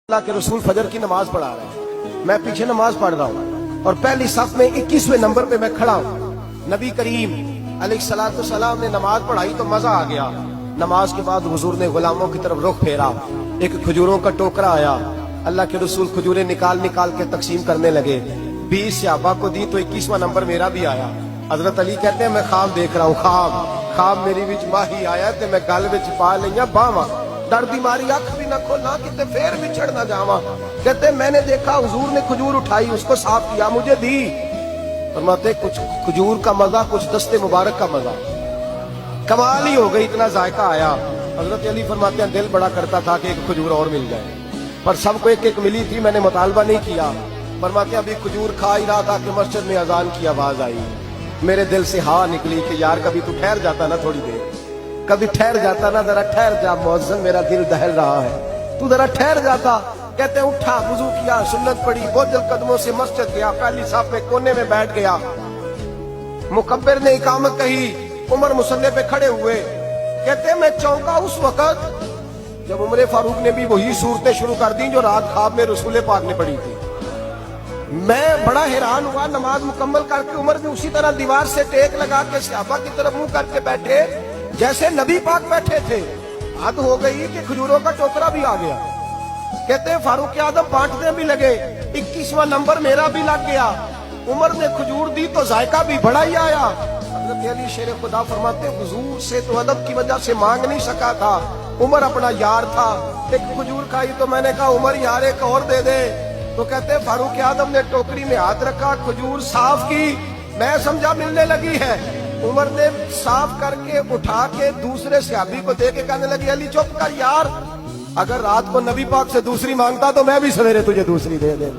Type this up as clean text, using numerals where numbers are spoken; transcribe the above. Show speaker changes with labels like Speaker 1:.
Speaker 1: اللہ کے رسول فجر کی نماز پڑھا رہے ہیں، میں پیچھے نماز پڑھ رہا ہوں اور پہلی صف میں 21ویں نمبر پہ میں کھڑا ہوں۔ نبی کریم علیہ الصلوۃ والسلام نے نماز پڑھائی تو مزہ آ گیا۔ نماز کے بعد حضور نے غلاموں کی طرف رخ پھیرا، ایک کھجوروں کا ٹوکرا آیا، اللہ کے رسول کھجوریں نکال نکال کے تقسیم کرنے لگے۔ 20 صحابہ کو دی تو 21واں نمبر میرا بھی آیا۔ حضرت علی کہتے ہیں میں خواب دیکھ رہا ہوں، خواب میری وچ ماہی آیا تے میں گل وچ پا لئیاں باواں، ڈر دی ماری اکھ بھی نہ کھولا کتے پھر بچھڑ نہ جاواں۔ کہتے میں نے دیکھا حضور نے کھجور اٹھائی، اس کو صاف کیا، مجھے دی۔ فرماتے کچھ کھجور کا مزہ، کچھ دستے مبارک کا مزہ، کمال ہی ہو گئی، اتنا ذائقہ آیا۔ حضرت علی فرماتے ہیں دل بڑا کرتا تھا کہ ایک کھجور اور مل جائے، پر سب کو ایک ایک ملی تھی، میں نے مطالبہ نہیں کیا۔ فرماتے ہیں ابھی کھجور کھا ہی رہا تھا کہ مسجد میں اذان کی آواز آئی۔ میرے دل سے ہوا نکلی کہ یار کبھی تو ٹھہر جاتا نا، تھوڑی دیر کبھی ٹھہر جاتا نا، ذرا ٹھہر جا مؤذن، میرا دل دہل رہا ہے، تو ذرا ٹھہر جاتا۔ کہتے ہیں اٹھا، وضو کیا، سنت پڑھی، بوجھل قدموں سے مسجد گیا، پہلی صف میں کونے میں بیٹھ گیا۔ مکبر نے اقامت کہی، عمر مصلی پہ کھڑے ہوئے۔ کہتے ہیں میں چونکا اس وقت جب عمر فاروق نے بھی وہی صورتیں شروع کر دی جو رات خواب میں رسول پاک نے پڑھی تھی۔ میں بڑا حیران ہوا، نماز مکمل کر کے عمر بھی اسی طرح دیوار سے ٹیک لگا کے صحابہ کی طرف منہ کر کے بیٹھے جیسے نبی پاک بیٹھے تھے۔ حد ہو گئی کہ کھجوروں کا ٹوکرا بھی آ گیا۔ کہتے ہیں فاروق اعظم بانٹنے بھی لگے، 21واں نمبر میرا بھی لگ گیا۔ عمر نے کھجور دی تو ذائقہ بھی بڑا ہی آیا۔ حضرت علی شیر خدا فرماتے ہیں حضور سے تو ادب کی وجہ سے مانگ نہیں سکا تھا، عمر اپنا یار تھا۔ ایک کھجور کھائی تو میں نے کہا عمر یار ایک اور دے دے، تو کہتے ہیں فاروق اعظم نے ٹوکری میں ہاتھ رکھا، کھجور صاف کی، میں سمجھا ملنے لگی ہے۔ عمر نے صاف کر کے اٹھا کے دوسرے صحابی کو دے کے کہنے لگی علی چپ کر یار، اگر رات کو نبی پاک سے دوسری مانگتا تو میں بھی سویرے تجھے دوسری دے دے۔